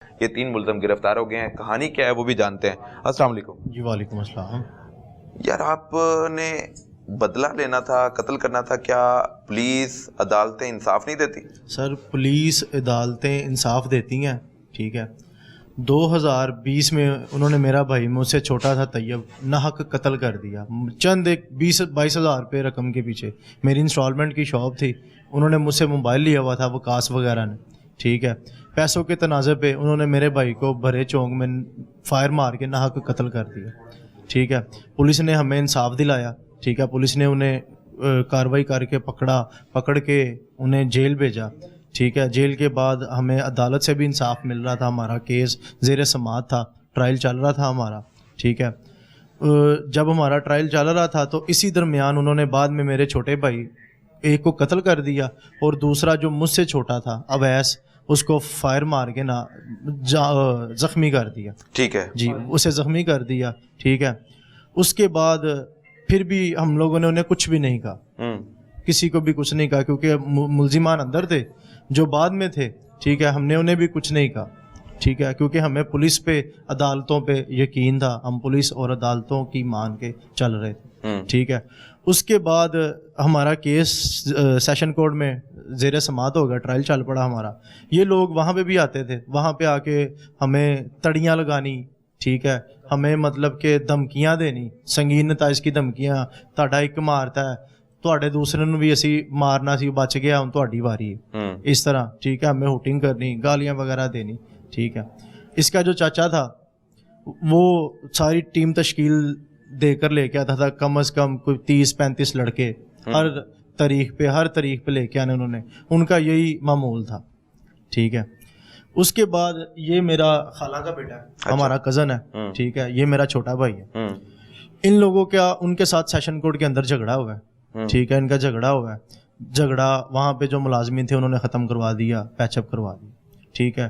ये 3 मुलज़म गिरफ्तार हो गए हैं। कहानी क्या है वो भी जानते हैं। अस्सलाम वालेकुम। जी वालेकुम अस्सलाम। यार आपने बदला लेना था, कत्ल करना था, क्या पुलिस अदालतें इंसाफ नहीं देती? सर पुलिस अदालतें इंसाफ देती हैं, ठीक है। 2020 में उन्होंने मेरा भाई मुझसे छोटा था तैयब नाहक कत्ल कर दिया। चंद एक 20-22 हज़ार रुपये रकम के पीछे। मेरी इंस्टॉलमेंट की शॉप थी, उन्होंने मुझसे मोबाइल लिया हुआ था वकास वगैरह ने, ठीक है। पैसों के तनाज़े पे उन्होंने मेरे भाई को भरे चौक में फायर मार के नाहक कत्ल कर दिया, ठीक है। पुलिस ने हमें इंसाफ दिलाया, ठीक है। पुलिस ने उन्हें कार्रवाई करके पकड़ के उन्हें जेल भेजा, ठीक है। जेल के बाद हमें अदालत से भी इंसाफ मिल रहा था। हमारा केस ज़ेर समाअत था, ट्रायल चल रहा था हमारा, ठीक है। जब हमारा ट्रायल चल रहा था तो इसी दरमियान उन्होंने बाद में मेरे छोटे भाई एक को कत्ल कर दिया और दूसरा जो मुझसे छोटा था अवैस, उसको फायर मार के ना ज़ख्मी कर दिया, ठीक है जी, उसे ज़ख्मी कर दिया, ठीक है। उसके बाद फिर भी हम लोगों ने उन्हें कुछ भी नहीं कहा, किसी को भी कुछ नहीं कहा, क्योंकि मुलजिमान अंदर थे जो बाद में थे, ठीक है। हमने उन्हें भी कुछ नहीं कहा, ठीक है, क्योंकि हमें पुलिस पे अदालतों पे यकीन था। हम पुलिस और अदालतों की मान के चल रहे थे, ठीक है। उसके बाद हमारा केस सेशन कोर्ट में ज़ेर समाअत हो गया, ट्रायल चल पड़ा हमारा। ये लोग वहाँ पे भी आते थे, वहाँ पे आके हमें तड़ियाँ लगानी, ठीक है, हमें मतलब कि धमकियाँ देनी, संगीन नताइज की धमकियाँ, ਤੁਹਾਡਾ ਇੱਕ ਮਾਰਤਾ है, ਤੁਹਾਡੇ दूसरे ਨੂੰ भी ਅਸੀਂ मारना सी, बच गया ਹੁਣ ਤੁਹਾਡੀ वारी है, इस तरह, ठीक है। हमें हुटिंग करनी, गालियाँ वगैरह देनी, ठीक है। इसका जो चाचा था वो सारी टीम तश्कील देकर लेके आता था, कम से कम कोई 30-35 लड़के हर तारीख पे लेके आने उन्होंने, उनका यही मामूल था, ठीक है। उसके बाद ये मेरा खाला का बेटा है, अच्छा। हमारा कज़न है, ठीक है, ये मेरा छोटा भाई है। इन लोगों का उनके साथ सेशन कोर्ट के अंदर झगड़ा हुआ है, ठीक है। इनका झगड़ा हुआ है, झगड़ा वहाँ पे जो मुलाजमीन थे उन्होंने ख़त्म करवा दिया, पैचअप करवा दिया, ठीक है।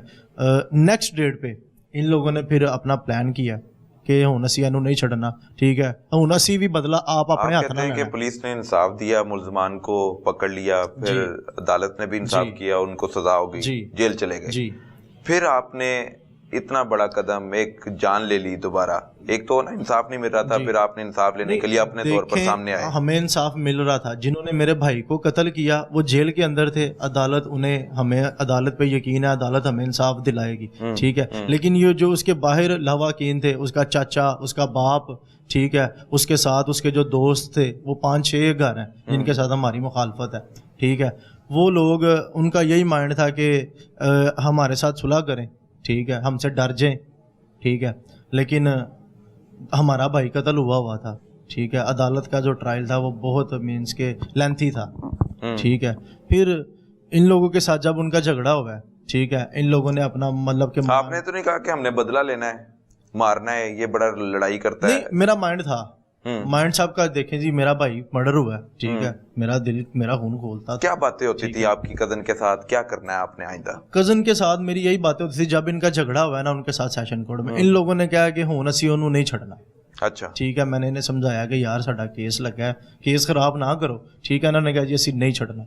नेक्स्ट डेट पे इन लोगों ने फिर अपना प्लान किया कि हुण असीं इहनूं नहीं छड्डना, ठीक है, हुण असीं भी बदला आप अपने हाथ नाल कि पुलिस ने इंसाफ दिया, मुलजमान को पकड़ लिया, फिर अदालत ने भी इंसाफ किया, उनको सजा हो गई, जेल चले गए। फिर आपने इतना बड़ा कदम, एक जान ले ली दोबारा। एक तो ना इंसाफ नहीं मिल रहा था, फिर आपने इंसाफ लेने के लिए अपने तौर पर सामने आए। हमें इंसाफ मिल रहा था, जिन्होंने मेरे भाई को कत्ल किया वो जेल के अंदर थे। अदालत उन्हें, हमें अदालत पे यकीन है, अदालत हमें इंसाफ दिलाएगी, ठीक है। लेकिन ये जो उसके बाहर लवाकीन थे, उसका चाचा, उसका बाप, ठीक है, उसके साथ उसके जो दोस्त थे, वो 5-6 घर हैं जिनके साथ हमारी मुखालफत है, ठीक है। वो लोग, उनका यही माइंड था कि हमारे साथ सुलह करें, ठीक है, हमसे डर जाएं, ठीक है। लेकिन हमारा भाई कत्ल हुआ था, ठीक है। अदालत का जो ट्रायल था वो बहुत मीन्स के लेंथी था, ठीक है। फिर इन लोगों के साथ जब उनका झगड़ा हुआ है, ठीक है, इन लोगों ने अपना मतलब कि, आपने तो नहीं कहा कि हमने बदला लेना है, मारना है, ये बड़ा लड़ाई करता है? नहीं, मेरा माइंड था, माइंड साहब का देखें जी, मेरा भाई मर्डर हुआ है, ठीक है, मेरा दिल, मेरा खून खोलता था। क्या बातें होती थी आपकी कजन के साथ, क्या करना है आपने आइंदा? कजन के साथ मेरी यही बातें होती थी। जब इनका झगड़ा हुआ है ना उनके साथ सेशन कोर्ट में, इन लोगों ने कहा कि हुण असीं उन्होंने नहीं छड़ना, अच्छा, ठीक है। मैंने इन्हें समझाया कि यार साडा केस लगा है, केस खराब ना करो, ठीक है। इन्होंने कहा जी असीं नहीं छड़ना।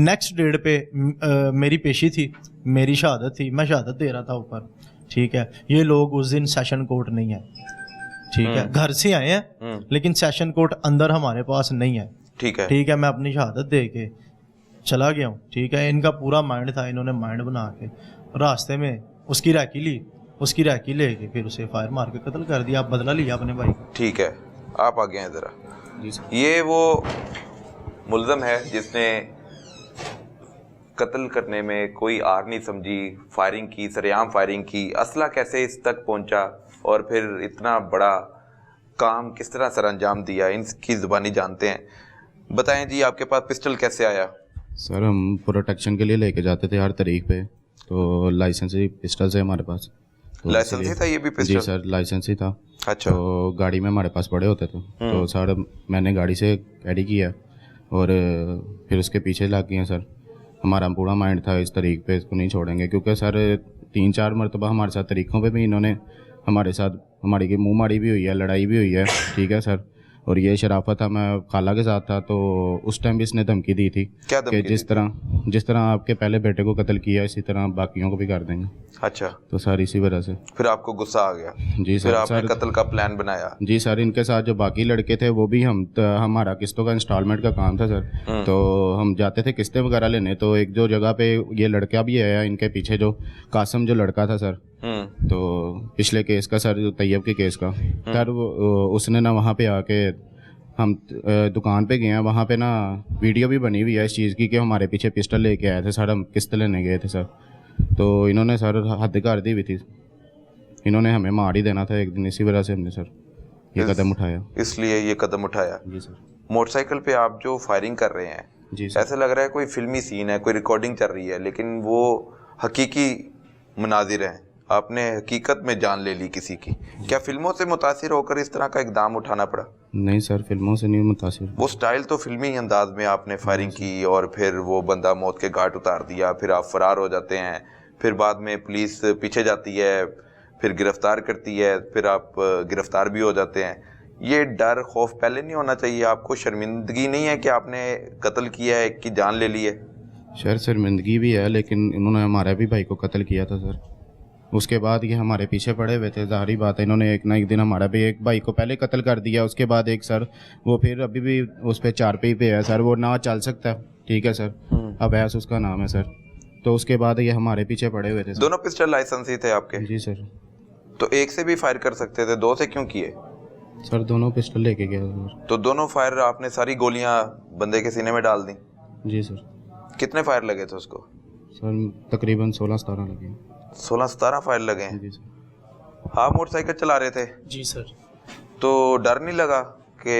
नेक्स्ट डेट पे मेरी पेशी थी, मेरी शहादत थी, मैं शहादत दे रहा था ऊपर, ठीक है। ये लोग उस दिन सेशन कोर्ट नहीं है, ठीक है, घर से आए हैं लेकिन सेशन कोर्ट अंदर हमारे पास नहीं है, ठीक है, ठीक है। मैं अपनी शहादत दे के चला गया हूँ, ठीक है। इनका पूरा माइंड था, इन्होंने माइंड बना के रास्ते में उसकी रैकी ली, उसकी रैकी लेके फिर उसे फायर मार के कत्ल कर दिया। आप बदला लिया अपने भाई का, ठीक है। आप आगे हैं ज़रा। जी सर। ये वो मुल्ज़म है जिसने कत्ल करने में कोई आर नहीं समझी, फायरिंग की, सरेआम फायरिंग की। असला कैसे इस तक पहुंचा और फिर इतना बड़ा काम किस तरह सर अंजाम दिया, इनकी ज़ुबानी जानते हैं। बताएं जी, आपके पास पिस्टल कैसे आया? सर हम प्रोटेक्शन के लिए लेके जाते थे हर तारीख पे, तो लाइसेंस ही पिस्टल से हमारे पास, तो लाइसेंस ही था ये भी पिस्टल? जी सर, लाइसेंस ही था। अच्छा। तो गाड़ी में हमारे पास पड़े होते थे, तो सर मैंने गाड़ी से कैरी किया और फिर उसके पीछे लग गए सर। हमारा पूरा माइंड था इस तारीख पे इसको नहीं छोड़ेंगे, क्योंकि सर 3-4 मरतबा हमारे साथ तारीखों पे भी इन्होंने हमारे साथ, हमारी की मुँह मारी भी हुई है, लड़ाई भी हुई है, ठीक है सर। और ये शराफत था, मैं खाला के साथ था, तो उस टाइम भी इसने धमकी दी थी क्या धमकी कि जिस तरह आपके पहले बेटे को कत्ल किया इसी तरह बाकियों को भी कर देंगे। अच्छा, तो सर इसी वजह से फिर आपको गुस्सा आ गया? जी सर। फिर आपने सर कत्ल का प्लान बनाया? जी सर, इनके साथ जो बाकी लड़के थे वो भी हमारा किस्तों का इंस्टॉलमेंट का काम था सर, तो हम जाते थे किस्तें वगैरह लेने। तो एक जो जगह पे ये लड़का भी आया इनके पीछे, जो कासम जो लड़का था सर, तो पिछले केस का सर, तैयब के केस का सर, उसने ना वहाँ पे आके, हम दुकान पे गए हैं, वहाँ पे ना वीडियो भी बनी हुई है इस चीज़ की कि हमारे पीछे पिस्टल लेके आए थे सर, हम किस्त लेने गए थे सर। तो इन्होंने सर हद कर दी हुई थी, इन्होंने हमें मार ही देना था एक दिन, इसी वजह से हमने सर ये कदम उठाया। इसलिए ये कदम उठाया? जी सर। मोटरसाइकिल पे आप जो फायरिंग कर रहे हैं, जी सर, ऐसे लग रहा है कोई फिल्मी सीन है, कोई रिकॉर्डिंग चल रही है, लेकिन वो हकीकी मनाजिर हैं। आपने हकीकत में जान ले ली किसी की। क्या फिल्मों से मुतासिर होकर इस तरह का इकदाम उठाना पड़ा? नहीं सर, फिल्मों से नहीं मुतासिर। वो स्टाइल तो फिल्मी अंदाज में आपने फायरिंग की और फिर वो बंदा मौत के घाट उतार दिया, फिर आप फरार हो जाते हैं, फिर बाद में पुलिस पीछे जाती है, फिर गिरफ्तार करती है, फिर आप गिरफ्तार भी हो जाते हैं। ये डर खौफ पहले नहीं होना चाहिए आपको? शर्मिंदगी नहीं है कि आपने कत्ल किया है, कि जान ले ली है? सर शर्मिंदगी भी है, लेकिन इन्होंने हमारे भी भाई को कत्ल किया था सर, उसके बाद ये हमारे पीछे पड़े हुए थे। ज़ाहिर बात है, इन्होंने एक ना एक दिन हमारा भी एक भाई को पहले कत्ल कर दिया, उसके बाद एक सर वो फिर अभी भी उस पर चारपाई पे है सर, वो ना चल सकता है, ठीक है सर, अवैस उसका नाम है सर। तो उसके बाद ये हमारे पीछे पड़े हुए थे सर। दोनों पिस्टल लाइसेंस ही थे आपके? जी सर। तो एक से भी फायर कर सकते थे, दो से क्यों किए? सर दोनों पिस्टल लेके गया सर। तो दोनों फायर आपने सारी गोलियां बंदे के सीने में डाल दी? जी सर। कितने फायर लगे थे उसको? सर तकरीबन 16-17 लगे। 16-17 फायर लगे हैं? जी सर। आप मोटरसाइकिल चला रहे थे? जी सर। तो डर नहीं लगा कि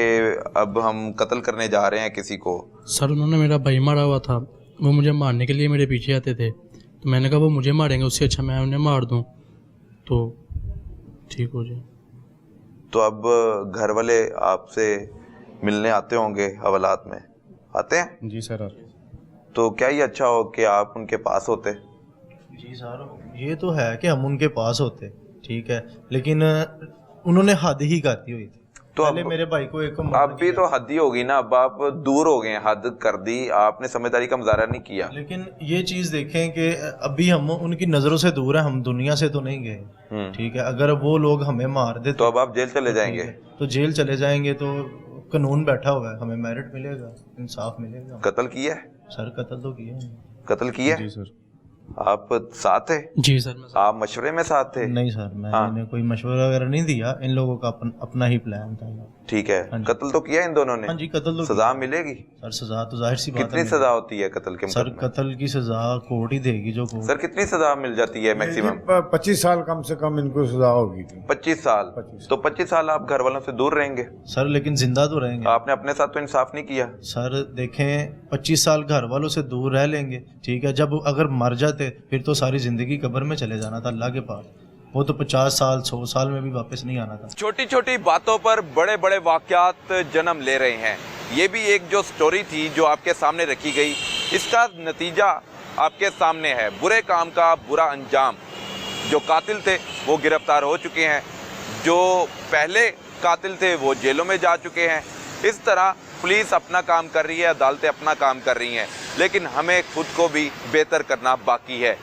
अब हम कत्ल करने जा रहे हैं किसी को? सर उन्होंने मेरा भाई मारा हुआ था, वो मुझे मारने के लिए मेरे पीछे आते थे, तो मैंने कहा वो मुझे मारेंगे, उससे अच्छा मैं उन्हें मार दूं तो ठीक हो जाए। तो अब घर वाले आपसे मिलने आते होंगे हवालात में? आते हैं? जी सर। तो क्या ही अच्छा हो कि आप उनके पास होते? जी सर, ये तो है कि हम उनके पास होते, ठीक है, लेकिन उन्होंने हद ही करती हुई थी। तो पहले मेरे भाई को एक अब भी तो हद ही होगी ना, अब आप दूर हो गए, हद कर दी आपने, समझदारी का मुजाहरा नहीं किया। लेकिन ये चीज़ देखें कि अभी हम उनकी नज़रों से दूर है, हम दुनिया से तो नहीं गए, ठीक है। अगर वो लोग हमें मार दे तो अब आप जेल चले जाएंगे? तो जेल चले जाएंगे तो कानून बैठा हुआ है, हमें मेरिट मिलेगा, इंसाफ मिलेगा। कत्ल किया है? सर कत्ल तो किया है। कत्ल किया है? जी सर। आप साथ थे? जी सर। आप मशवरे में साथ थे? नहीं सर, मैंने कोई मशवरा वगैरह नहीं दिया, इन लोगों का अपना ही प्लान था। ठीक है। कत्ल तो किया इन दोनों ने? हाँ जी, कत्ल तो सजा मिलेगी? सर सजा तो जाहिर सी बात है। कितनी सजा होती है कत्ल के? सर कत्ल की सजा कोर्ट ही देगी जो कोर्ट। सर कितनी सजा मिल जाती है मैक्सिमम? 25 साल कम से कम इनको सजा होगी। 25 साल? तो 25 साल आप घर वालों से दूर रहेंगे? सर लेकिन जिंदा तो रहेंगे। आपने अपने साथ तो इंसाफ नहीं किया? सर देखें, 25 साल घर वालों से दूर रह लेंगे, ठीक है, जब अगर मर जाते फिर तो सारी जिंदगी कब्र में चले जाना था अल्लाह के पास। वो तो 50 साल 100 साल में भी वापस नहीं आना था। छोटी छोटी बातों पर बड़े बड़े वाकयात जन्म ले रहे हैं। ये भी एक जो स्टोरी थी जो आपके सामने रखी गई, इसका नतीजा आपके सामने है। बुरे काम का बुरा अंजाम। जो कातिल थे वो गिरफ्तार हो चुके हैं, जो पहले कातिल थे वो जेलों में जा चुके हैं। इस तरह पुलिस अपना काम कर रही है, अदालतें अपना काम कर रही हैं, लेकिन हमें खुद को भी बेहतर करना बाकी है।